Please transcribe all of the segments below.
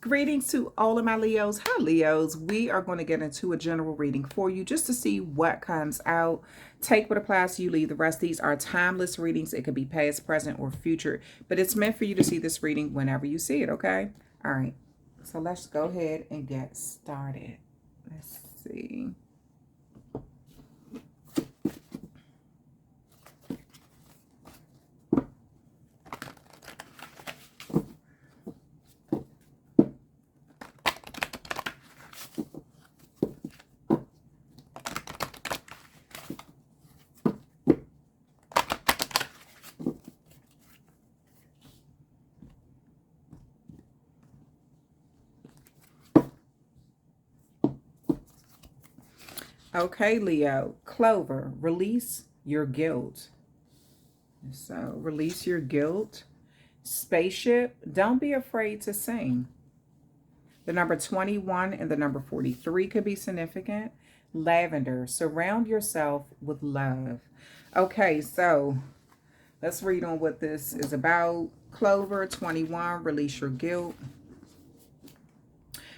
Greetings to all of my Leos. Hi, Leos. We are going to get into a general reading for you just to see what comes out. Take what applies to you, leave the rest. These are timeless readings. It could be past, present, or future, but it's meant for you to see this reading whenever you see it, okay? All right. So let's go ahead and get started. Let's see. Okay, Leo. Clover, release your guilt. So release your guilt. Spaceship, don't be afraid to sing. The number 21 and the number 43 could be significant. Lavender, surround yourself with love. Okay, so let's read on what this is about. Clover, 21, release your guilt.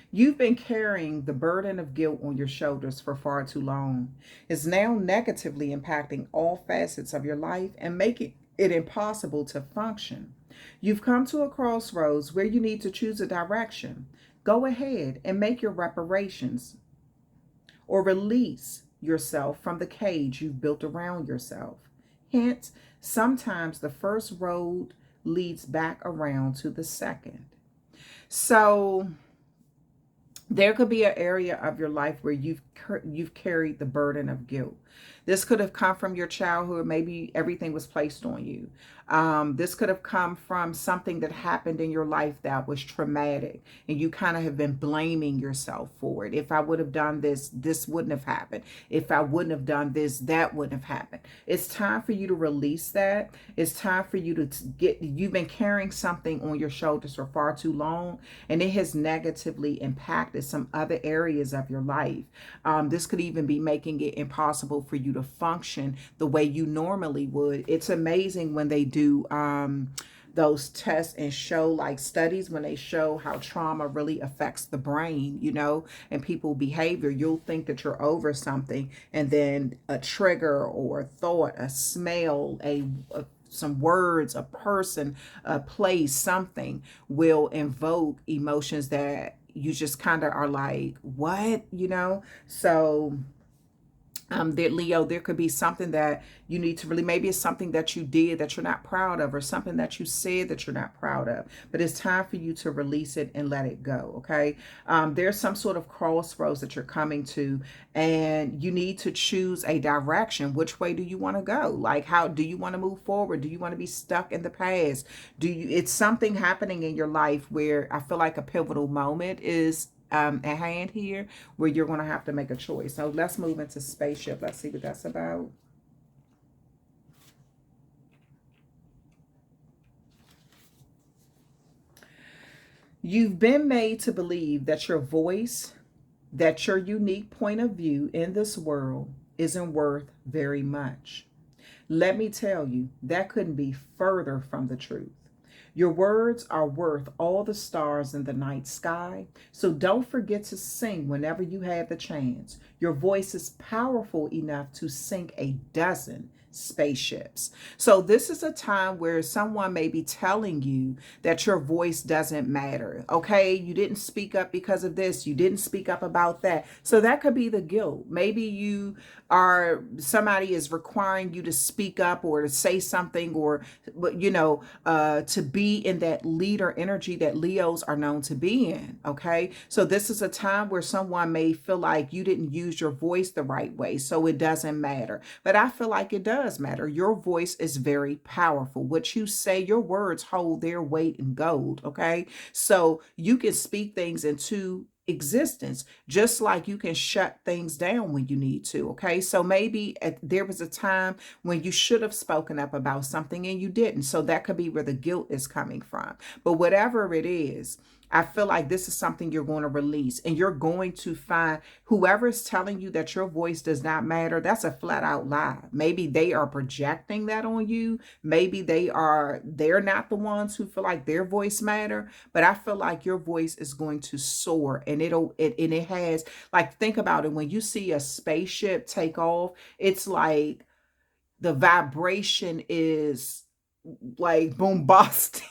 You've been carrying the burden of guilt on your shoulders for far too long. It's now negatively impacting all facets of your life and making it impossible to function. You've come to a crossroads where you need to choose a direction. Go ahead and make your reparations or release yourself from the cage you've built around yourself. Hence, sometimes the first road leads back around to the second. So there could be an area of your life where you've carried the burden of guilt. This could have come from your childhood. Maybe everything was placed on you. This could have come from something that happened in your life that was traumatic, and you kind of have been blaming yourself for it. If I would have done this, this wouldn't have happened. If I wouldn't have done this, that wouldn't have happened. It's time for you to release that. It's time for you to you've been carrying something on your shoulders for far too long, and it has negatively impacted some other areas of your life. This could even be making it impossible for you to function the way you normally would. It's amazing when they do those tests and show, like studies, when they show how trauma really affects the brain, you know, and people behavior. You'll think that you're over something, and then a trigger or a thought, a smell, some words, a person, a place, something will invoke emotions that you just kind of are like, what, you know? So that Leo, there could be something that you need to really, maybe it's something that you did that you're not proud of, or something that you said that you're not proud of, but it's time for you to release it and let it go. Okay. There's some sort of crossroads that you're coming to, and you need to choose a direction. Which way do you want to go? Like, how do you want to move forward? Do you want to be stuck in the past? It's something happening in your life where I feel like a pivotal moment is at hand here, where you're going to have to make a choice. So let's move into Spaceship. Let's see what that's about. You've been made to believe that your voice, that your unique point of view in this world isn't worth very much. Let me tell you, that couldn't be further from the truth. Your words are worth all the stars in the night sky, so don't forget to sing whenever you have the chance. Your voice is powerful enough to sink a dozen spaceships. So this is a time where someone may be telling you that your voice doesn't matter. Okay, you didn't speak up because of this, you didn't speak up about that. So that could be the guilt. Maybe somebody is requiring you to speak up or to say something, or to be in that leader energy that Leos are known to be in. Okay, so this is a time where someone may feel like you didn't use your voice the right way, so it doesn't matter. But I feel like it does matter. Your voice is very powerful. What you say, your words hold their weight in gold. Okay, so you can speak things into existence, just like you can shut things down when you need to. Okay, so maybe there was a time when you should have spoken up about something and you didn't. So that could be where the guilt is coming from. But whatever it is, I feel like this is something you're going to release, and you're going to find whoever is telling you that your voice does not matter. That's a flat out lie. Maybe they are projecting that on you. Maybe they're not the ones who feel like their voice matter, but I feel like your voice is going to soar, and it has, like, think about it. When you see a spaceship take off, it's like the vibration is like bombastic.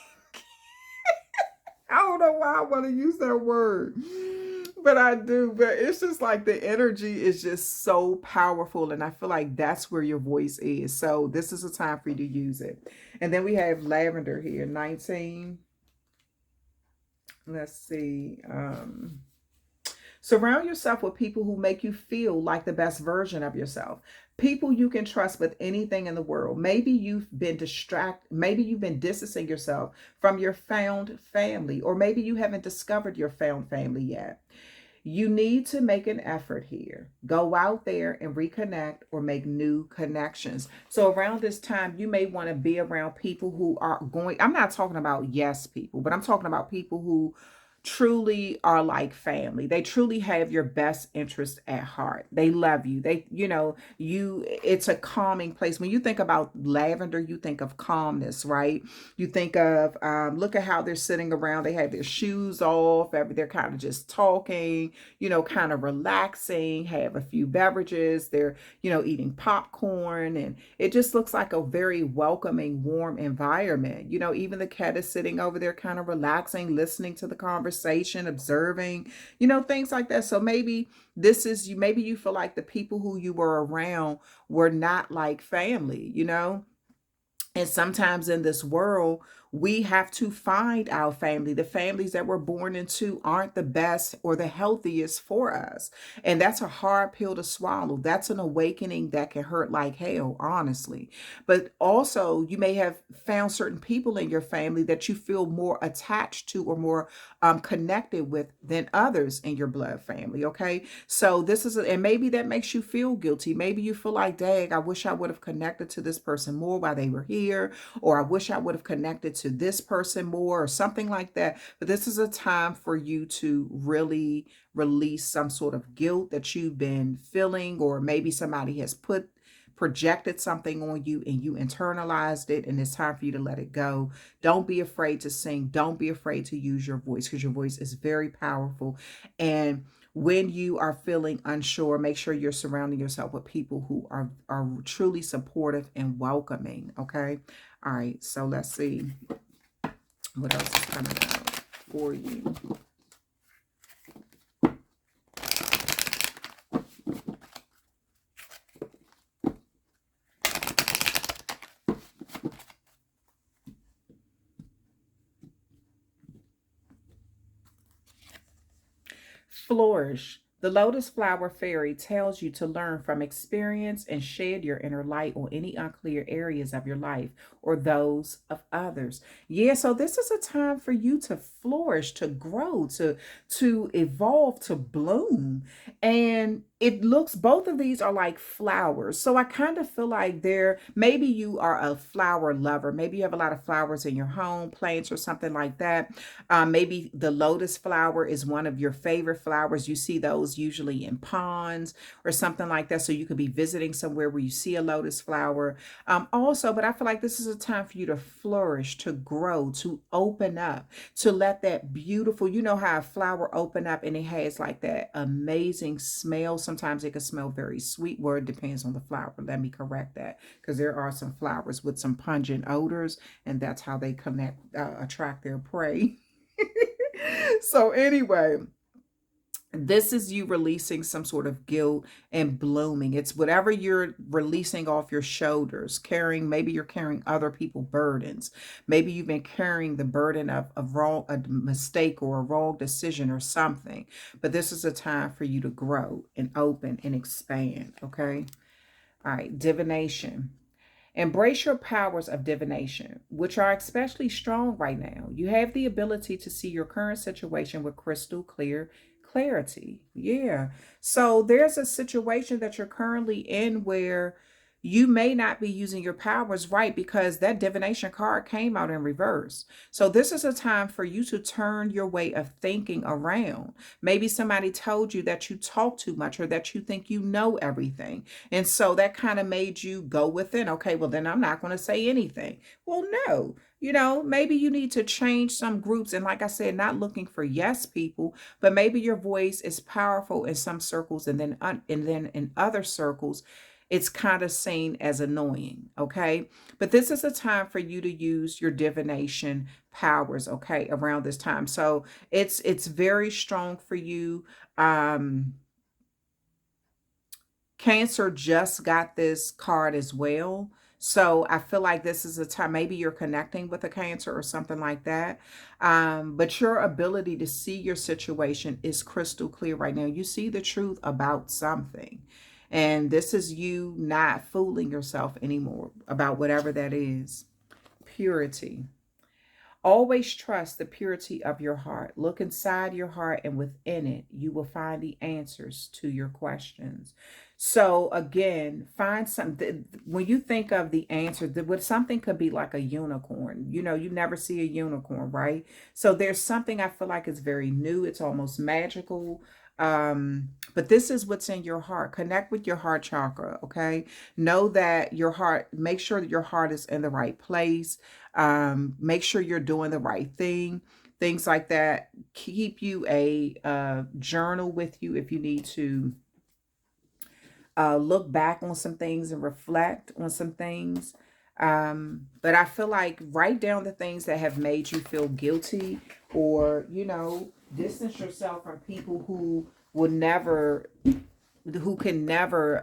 I don't know why I want to use that word, but I do. But it's just like the energy is just so powerful. And I feel like that's where your voice is. So this is a time for you to use it. And then we have lavender here, 19. Let's see. Surround yourself with people who make you feel like the best version of yourself. People you can trust with anything in the world. Maybe you've been distracted. Maybe you've been distancing yourself from your found family, or maybe you haven't discovered your found family yet. You need to make an effort here. Go out there and reconnect or make new connections. So around this time, you may want to be around people who are going, I'm not talking about yes people, but I'm talking about people who truly are like family. They truly have your best interest at heart. They love you. It's a calming place. When you think about lavender, you think of calmness, right? You think of, look at how they're sitting around. They have their shoes off. They're kind of just talking, kind of relaxing, have a few beverages. They're, eating popcorn, and it just looks like a very welcoming, warm environment. Even the cat is sitting over there kind of relaxing, listening to the conversation, observing, things like that. So maybe maybe you feel like the people who you were around were not like family. And sometimes in this world, we have to find our family. The families that we're born into aren't the best or the healthiest for us. And that's a hard pill to swallow. That's an awakening that can hurt like hell, honestly. But also, you may have found certain people in your family that you feel more attached to or more connected with than others in your blood family. Okay. So and maybe that makes you feel guilty. Maybe you feel like, dang, I wish I would have connected to this person more while they were here, or I wish I would have connected to this person more, or something like that. But this is a time for you to really release some sort of guilt that you've been feeling, or maybe somebody has projected something on you and you internalized it, and it's time for you to let it go. Don't be afraid to sing. Don't be afraid to use your voice, because your voice is very powerful. And when you are feeling unsure, make sure you're surrounding yourself with people who are truly supportive and welcoming. Okay. All right. So let's see what else is coming out for you. Florish. The lotus flower fairy tells you to learn from experience and shed your inner light on any unclear areas of your life or those of others. Yeah, so this is a time for you to flourish, to grow, to evolve, to bloom. And both of these are like flowers. So I kind of feel like maybe you are a flower lover. Maybe you have a lot of flowers in your home, plants or something like that. Maybe the lotus flower is one of your favorite flowers. You see those usually in ponds or something like that. So you could be visiting somewhere where you see a lotus flower. But I feel like this is a time for you to flourish, to grow, to open up, to let that beautiful, how a flower open up and it has like that amazing smell. Sometimes it can smell very sweet. Well, it depends on the flower. Let me correct that, because there are some flowers with some pungent odors, and that's how they attract their prey. So anyway, this is you releasing some sort of guilt and blooming. It's whatever you're releasing off your shoulders, maybe you're carrying other people's burdens. Maybe you've been carrying the burden of a mistake or a wrong decision or something. But this is a time for you to grow and open and expand. Okay. All right. Divination. Embrace your powers of divination, which are especially strong right now. You have the ability to see your current situation with crystal clear clarity. Yeah. So there's a situation that you're currently in where You may not be using your powers right because that divination card came out in reverse. So this is a time for you to turn your way of thinking around. Maybe somebody told you that you talk too much or that you think you know everything. And so that kind of made you go within. Okay, well, then I'm not going to say anything. Well, no. Maybe you need to change some groups. And like I said, not looking for yes people, but maybe your voice is powerful in some circles, and then in other circles it's kind of seen as annoying, okay? But this is a time for you to use your divination powers, okay, around this time. So it's very strong for you. Cancer just got this card as well. So I feel like this is a time, maybe you're connecting with a Cancer or something like that. But your ability to see your situation is crystal clear right now. You see the truth about something. And this is you not fooling yourself anymore about whatever that is. Purity. Always trust the purity of your heart. Look inside your heart, and within it, you will find the answers to your questions. So again, find something. When you think of the answer, something could be like a unicorn. You never see a unicorn, right? So there's something I feel like is very new. It's almost magical. But this is what's in your heart. Connect with your heart chakra, okay? Know that your heart, make sure that your heart is in the right place. Make sure you're doing the right thing. Things like that. Keep you a journal with you if you need to look back on some things and reflect on some things. But I feel like write down the things that have made you feel guilty, or, distance yourself from people who will never, who can never,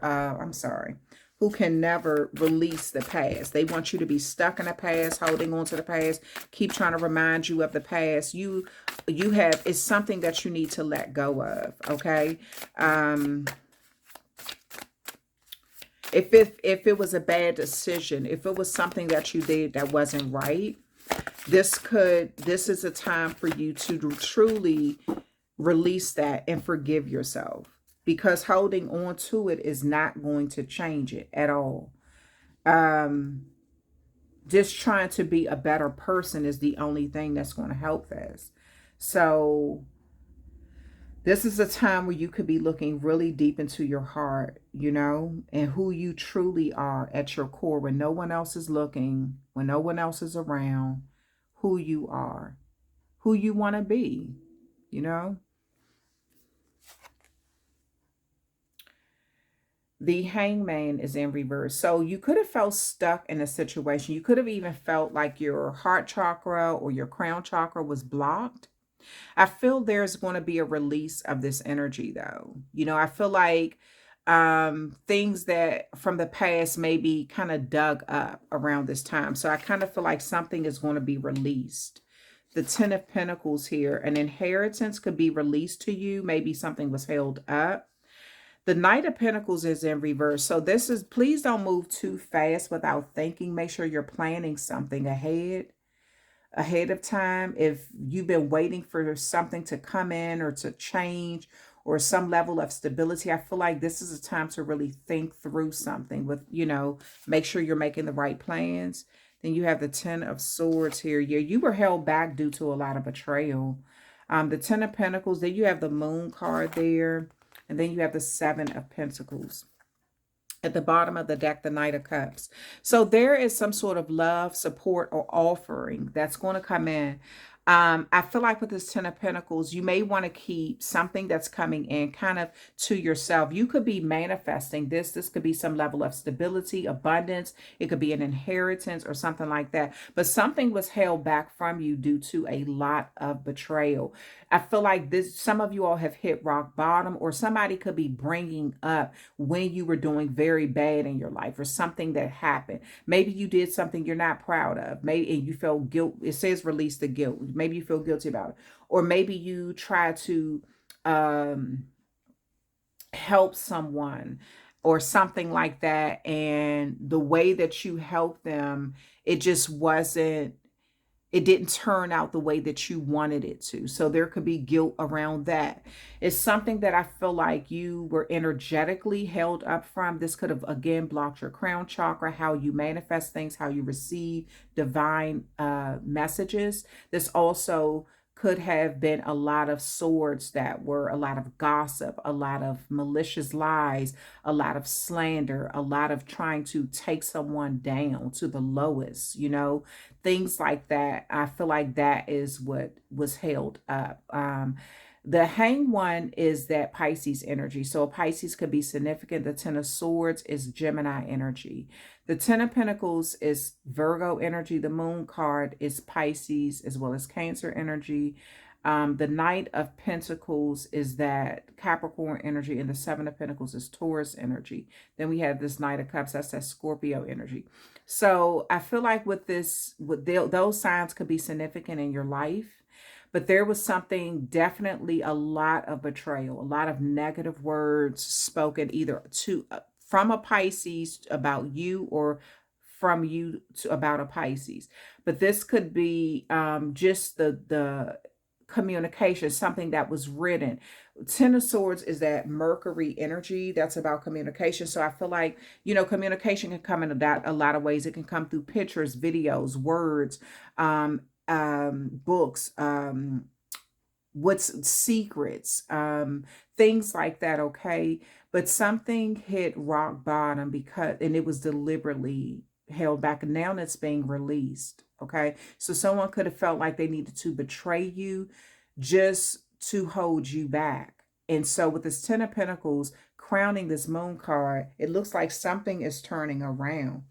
who can never release the past. They want you to be stuck in the past, holding on to the past, keep trying to remind you of the past. It's something that you need to let go of, okay? If it was a bad decision, if it was something that you did that wasn't right, this is a time for you to truly release that and forgive yourself, because holding on to it is not going to change it at all. Just trying to be a better person is the only thing that's going to help this. So this is a time where you could be looking really deep into your heart, and who you truly are at your core, when no one else is looking, when no one else is around, who you are, who you want to be, The Hangman is in reverse. So you could have felt stuck in a situation. You could have even felt like your heart chakra or your crown chakra was blocked. I feel there's going to be a release of this energy, though. I feel like things that from the past may be kind of dug up around this time. So I kind of feel like something is going to be released. The Ten of Pentacles here, an inheritance could be released to you. Maybe something was held up. The Knight of Pentacles is in reverse. So please don't move too fast without thinking. Make sure you're planning something ahead of time. If you've been waiting for something to come in or to change or some level of stability, I feel like this is a time to really think through something with, make sure you're making the right plans. Then you have the Ten of Swords here. Yeah, you were held back due to a lot of betrayal. The Ten of Pentacles, then you have the Moon card there. And then you have the Seven of Pentacles. At the bottom of the deck, the Knight of Cups. So there is some sort of love, support, or offering that's going to come in. I feel like with this Ten of Pentacles, you may want to keep something that's coming in kind of to yourself. You could be manifesting this. This could be some level of stability, abundance. It could be an inheritance or something like that. But something was held back from you due to a lot of betrayal. I feel like some of you all have hit rock bottom, or somebody could be bringing up when you were doing very bad in your life or something that happened. Maybe you did something you're not proud of. Maybe and you felt guilt. It says release the guilt. Maybe you feel guilty about it. Or maybe you try to help someone or something like that. And the way that you helped them, it just wasn't it didn't turn out the way that you wanted it to. So there could be guilt around that. It's something that I feel like you were energetically held up from. This could have, again, blocked your crown chakra, how you manifest things, how you receive divine messages. This also could have been a lot of swords that were a lot of gossip, a lot of malicious lies, a lot of slander, a lot of trying to take someone down to the lowest, things like that. I feel like that is what was held up. The hang one is that Pisces energy. So Pisces could be significant. The Ten of Swords is Gemini energy. The Ten of Pentacles is Virgo energy. The Moon card is Pisces as well as Cancer energy. The Knight of Pentacles is that Capricorn energy, and the Seven of Pentacles is Taurus energy. Then we have this Knight of Cups, that's that Scorpio energy. So I feel like with those signs could be significant in your life. But there was something, definitely a lot of betrayal, a lot of negative words spoken either from a Pisces about you or from you about a Pisces. But this could be just the communication, something that was written. Ten of Swords is that Mercury energy. That's about communication. So I feel like, communication can come in a lot of ways. It can come through pictures, videos, words, books, what's secrets, things like that. Okay. But something hit rock bottom and it was deliberately held back, and now it's being released. Okay. So someone could have felt like they needed to betray you just to hold you back. And so with this Ten of Pentacles crowning this Moon card, it looks like something is turning around.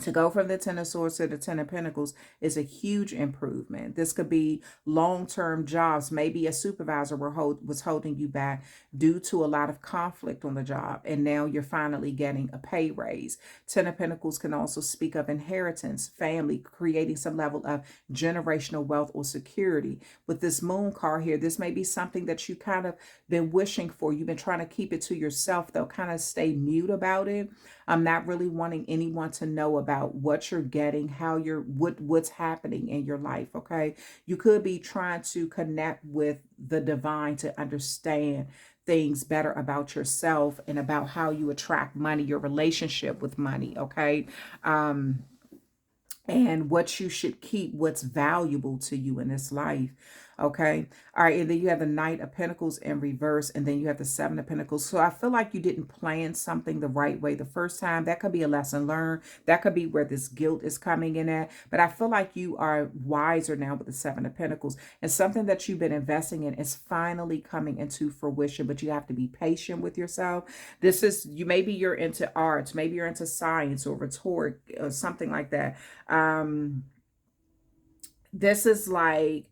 To go from the Ten of Swords to the Ten of Pentacles is a huge improvement. This could be long-term jobs. Maybe a supervisor was holding you back due to a lot of conflict on the job, and now you're finally getting a pay raise. Ten of Pentacles can also speak of inheritance, family, creating some level of generational wealth or security. With this Moon card here, this may be something that you kind of been wishing for. You've been trying to keep it to yourself, though, kind of stay mute about it. I'm not really wanting anyone to know about what you're getting, what's happening in your life. Okay. You could be trying to connect with the divine to understand things better about yourself and about how you attract money, your relationship with money. Okay. And what you should keep, what's valuable to you in this life. Okay. All right. And then you have the Knight of Pentacles in reverse, and then you have the Seven of Pentacles. So I feel like you didn't plan something the right way the first time. That could be a lesson learned. That could be where this guilt is coming in at. But I feel like you are wiser now with the Seven of Pentacles, and something that you've been investing in is finally coming into fruition. But you have to be patient with yourself. Maybe you're into arts, maybe you're into science or rhetoric or something like that. This is like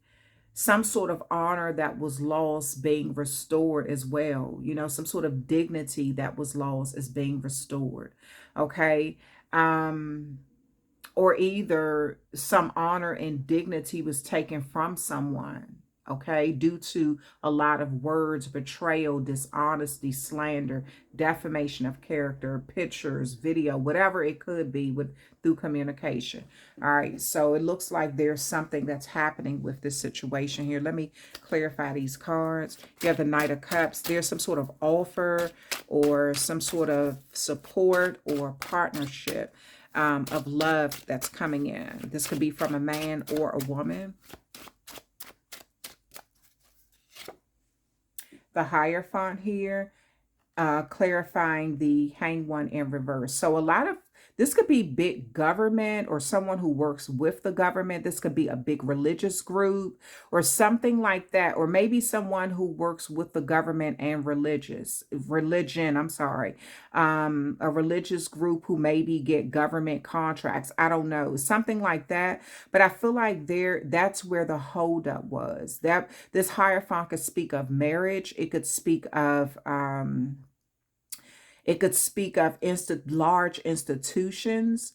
some sort of honor that was lost being restored as well. Some sort of dignity that was lost is being restored. Okay. Or either some honor and dignity was taken from someone. Okay, due to a lot of words, betrayal, dishonesty, slander, defamation of character, pictures, video, whatever it could be through communication. All right, so it looks like there's something that's happening with this situation here. Let me clarify these cards. You have the Knight of Cups. There's some sort of offer or some sort of support or partnership of love that's coming in. This could be from a man or a woman. The Hierophant here, clarifying the Hanged One in reverse. So this could be big government or someone who works with the government. This could be a big religious group or something like that. Or maybe someone who works with the government and religion, I'm sorry. A religious group who maybe get government contracts. I don't know, something like that. But I feel like that's where the holdup was. That this Hierophant could speak of marriage. It could speak of large institutions.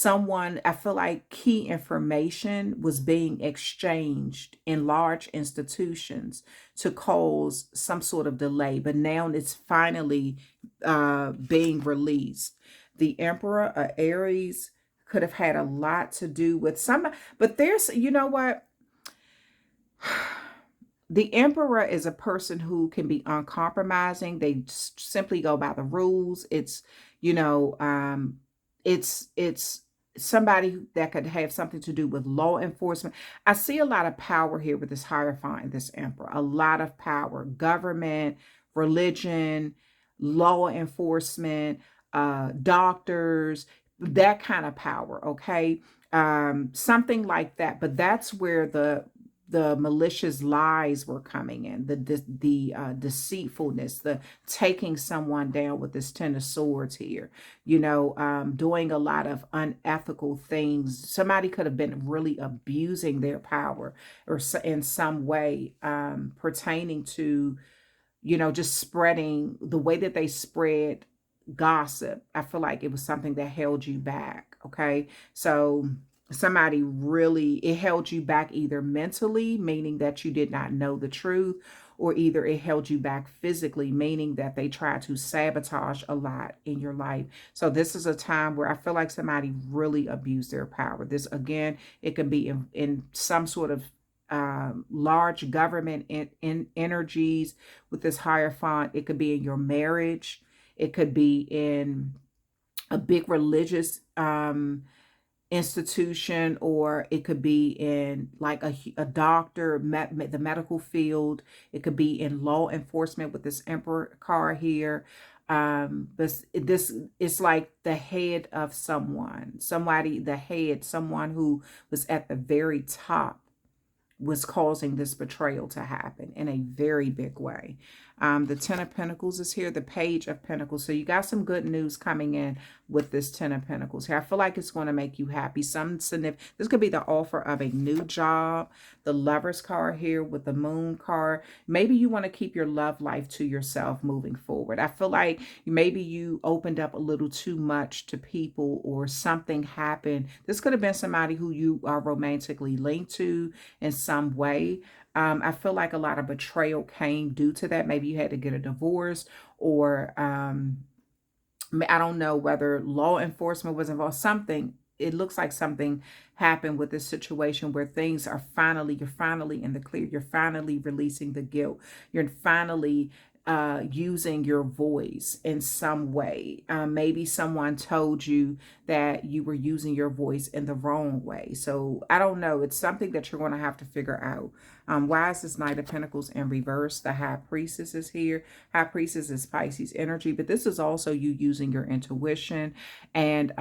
I feel like key information was being exchanged in large institutions to cause some sort of delay. But now it's finally being released. The Emperor, Aries, could have had a lot to do with some, but there's, you know what? The emperor is a person who can be uncompromising. They simply go by the rules. It's, you know, it's somebody that could have something to do with law enforcement. I see a lot of power here with this Hierophant, this emperor. A lot of power, government, religion, law enforcement, doctors, that kind of power. Okay, something like that. But that's where the malicious lies were coming in, the deceitfulness, the taking someone down with this Ten of Swords here, you know, doing a lot of unethical things. Somebody could have been really abusing their power or in some way pertaining to, you know, just spreading the way that they spread gossip. I feel like it was something that held you back. Okay. So somebody really, it held you back either mentally, meaning that you did not know the truth, or either it held you back physically, meaning that they tried to sabotage a lot in your life. So this is a time where I feel like somebody really abused their power. This, again, it can be in some sort of large government in energies with this Hierophant. It could be in your marriage. It could be in a big religious institution, or it could be in like a doctor, the medical field. It could be in law enforcement with this Emperor card here. But this is like the head of someone, somebody, the head, someone who was at the very top was causing this betrayal to happen in a very big way. The Ten of Pentacles is here, the Page of Pentacles. So you got some good news coming in with this Ten of Pentacles here. I feel like it's going to make you happy. This could be the offer of a new job. The Lovers card here with the Moon card. Maybe you want to keep your love life to yourself moving forward. I feel like maybe you opened up a little too much to people, or something happened. This could have been somebody who you are romantically linked to in some way. I feel like a lot of betrayal came due to that. Maybe you had to get a divorce, or I don't know whether law enforcement was involved. Something, it looks like something happened with this situation where things are you're finally in the clear. You're finally releasing the guilt. You're finally using your voice in some way. Maybe someone told you that you were using your voice in the wrong way. So I don't know. It's something that you're going to have to figure out. Why is this Knight of Pentacles in reverse? The High Priestess is here. High Priestess is Pisces energy, but this is also you using your intuition. And,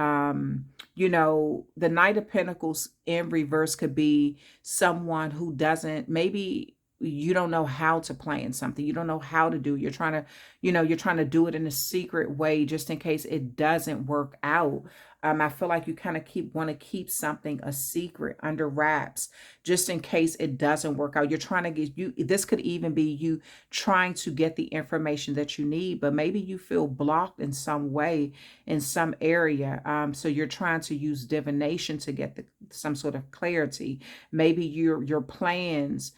you know, the Knight of Pentacles in reverse could be someone who doesn't, maybe you don't know how to plan something. You don't know how to do it. You're trying to, you know, you're trying to do it in a secret way just in case it doesn't work out. I feel like you kind of want to keep something a secret under wraps just in case it doesn't work out. You're trying to this could even be you trying to get the information that you need, but maybe you feel blocked in some way, in some area. So you're trying to use divination to get some sort of clarity. Maybe your plans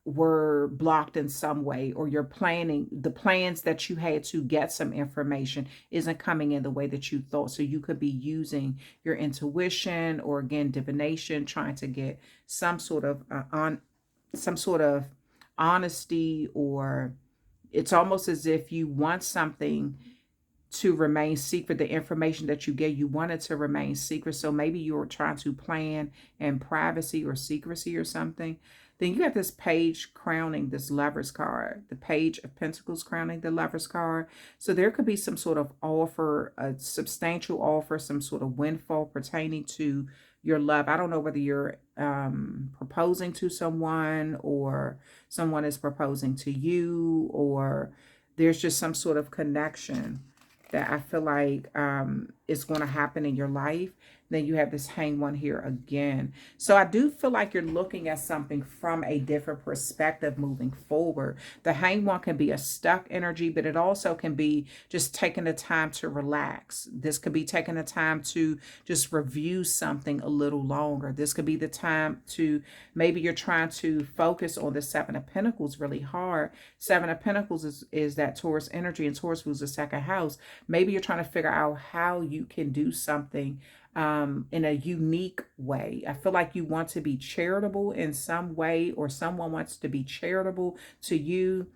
were blocked in some way, or the plans that you had to get some information isn't coming in the way that you thought. So you could be using your intuition, or again, divination, trying to get some sort of honesty, or it's almost as if you want something to remain secret. The information that you get, you want it to remain secret. So maybe you're trying to plan in privacy or secrecy or something. Then you have this Page crowning this Lovers card, the Page of Pentacles crowning the Lovers card. So there could be some sort of offer, a substantial offer, some sort of windfall pertaining to your love. I don't know whether you're proposing to someone, or someone is proposing to you, or there's just some sort of connection that I feel like is going to happen in your life. Then you have this Hanged One here again. So I do feel like you're looking at something from a different perspective moving forward. The Hanged One can be a stuck energy, but it also can be just taking the time to relax. This could be taking the time to just review something a little longer. This could be the time to, maybe you're trying to focus on the Seven of Pentacles really hard. Seven of Pentacles is that Taurus energy, and Taurus was the second house. Maybe you're trying to figure out how you can do something in a unique way. I feel like you want to be charitable in some way, or someone wants to be charitable to you.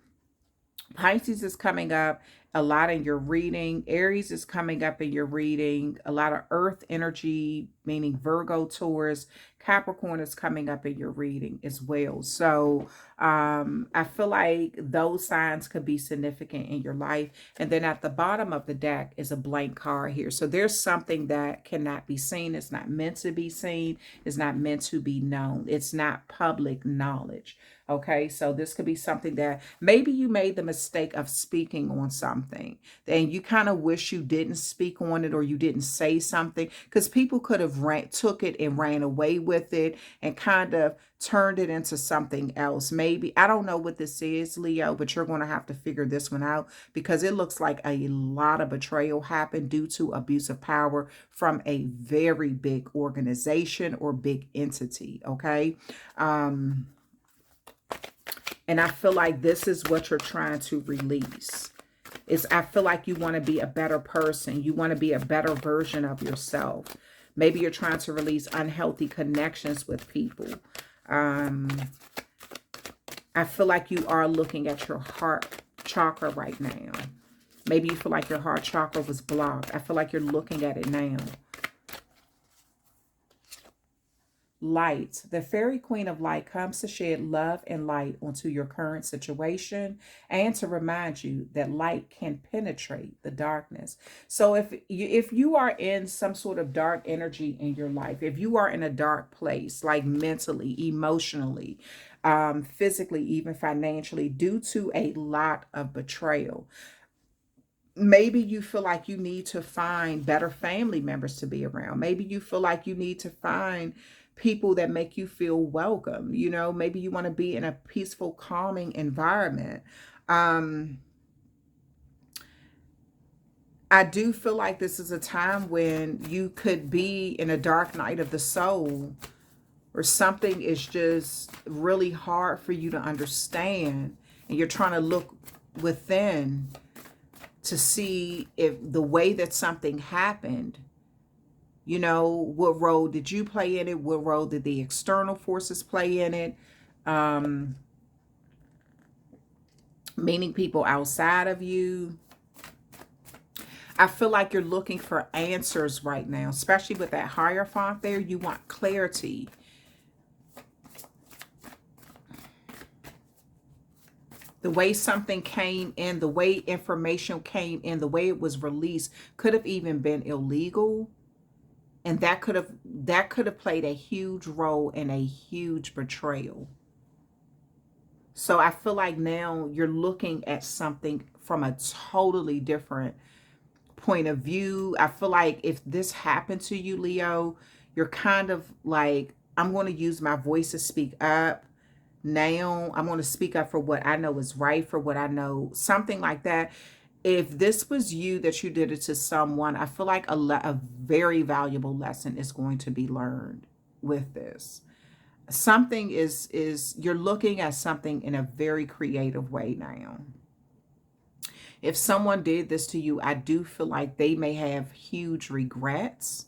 Pisces is coming up a lot in your reading. Aries is coming up in your reading. A lot of earth energy, meaning Virgo, Taurus, Capricorn is coming up in your reading as well. So I feel like those signs could be significant in your life. And then at the bottom of the deck is a blank card here. So there's something that cannot be seen. It's not meant to be seen. It's not meant to be known. It's not public knowledge. Okay, so this could be something that maybe you made the mistake of speaking on something and you kind of wish you didn't speak on it, or you didn't say something, because people could have took it and ran away with it and kind of turned it into something else. Maybe, I don't know what this is, Leo, but you're going to have to figure this one out, because it looks like a lot of betrayal happened due to abuse of power from a very big organization or big entity. Okay. And I feel like this is what you're trying to release. I feel like you want to be a better person. You want to be a better version of yourself. Maybe you're trying to release unhealthy connections with people. I feel like you are looking at your heart chakra right now. Maybe you feel like your heart chakra was blocked. I feel like you're looking at it now. Light. The fairy queen of light comes to shed love and light onto your current situation and to remind you that light can penetrate the darkness. So if you are in some sort of dark energy in your life, if you are in a dark place, like mentally, emotionally, physically, even financially, due to a lot of betrayal, maybe you feel like you need to find better family members to be around. Maybe you feel like you need to find people that make you feel welcome. You know, maybe you want to be in a peaceful, calming environment. I do feel like this is a time when you could be in a dark night of the soul, or something is just really hard for you to understand, and you're trying to look within to see if the way that something happened, you know, what role did you play in it? What role did the external forces play in it? Meaning people outside of you. I feel like you're looking for answers right now, especially with that Hierophant there. You want clarity. The way something came in, the way information came in, the way it was released could have even been illegal. And that could have played a huge role in a huge betrayal. So I feel like now you're looking at something from a totally different point of view. I feel like if this happened to you, Leo, you're kind of like, I'm going to use my voice to speak up. Now I'm going to speak up for what I know is right, for what I know, something like that. If this was you that you did it to someone, I feel like a very valuable lesson is going to be learned with this. Something is you're looking at something in a very creative way now. If someone did this to you, I do feel like they may have huge regrets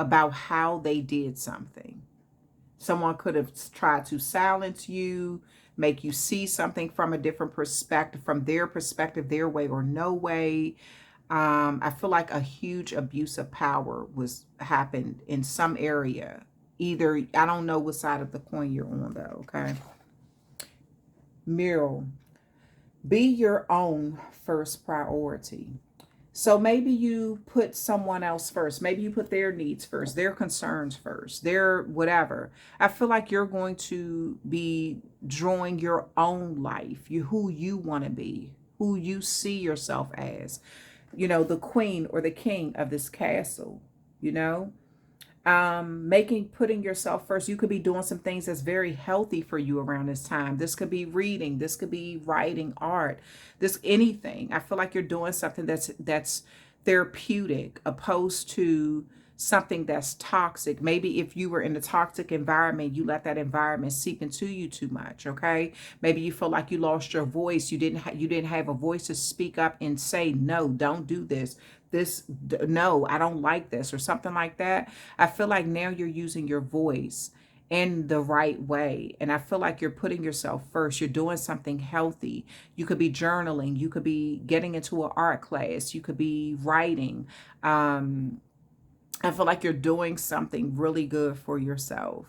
about how they did something. Someone could have tried to silence you, make you see something from a different perspective, from their perspective, their way or no way. I feel like a huge abuse of power happened in some area. Either, I don't know what side of the coin you're on though, okay? Mirror. Be your own first priority. So maybe you put someone else first. Maybe you put their needs first, their concerns first, their whatever. I feel like you're going to be drawing your own life, who you want to be, who you see yourself as, you know, the queen or the king of this castle, you know, putting yourself first. You could be doing some things that's very healthy for you around this time. This could be reading, this could be writing, art, anything. I feel like you're doing something that's therapeutic, opposed to something that's toxic. Maybe if you were in a toxic environment, you let that environment seep into you too much. Okay, maybe you feel like you lost your voice. You didn't have a voice to speak up and say no, don't do this. this, no, I don't like this, or something like that. I feel like now you're using your voice in the right way. And I feel like you're putting yourself first. You're doing something healthy. You could be journaling. You could be getting into an art class. You could be writing. I feel like you're doing something really good for yourself.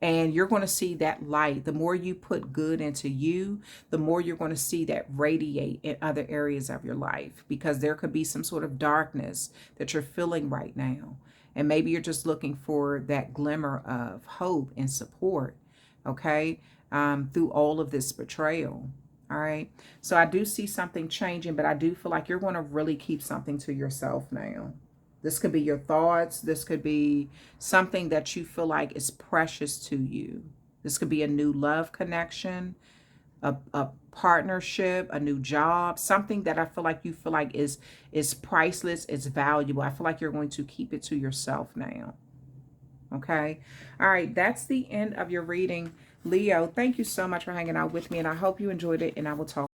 And you're going to see that light. The more you put good into you, the more you're going to see that radiate in other areas of your life, because there could be some sort of darkness that you're feeling right now. And maybe you're just looking for that glimmer of hope and support, okay, through all of this betrayal. All right. So I do see something changing, but I do feel like you're going to really keep something to yourself now. This could be your thoughts. This could be something that you feel like is precious to you. This could be a new love connection, a partnership, a new job, something that I feel like you feel like is priceless, it's valuable. I feel like you're going to keep it to yourself now. Okay. All right. That's the end of your reading, Leo. Thank you so much for hanging out with me, and I hope you enjoyed it, and I will talk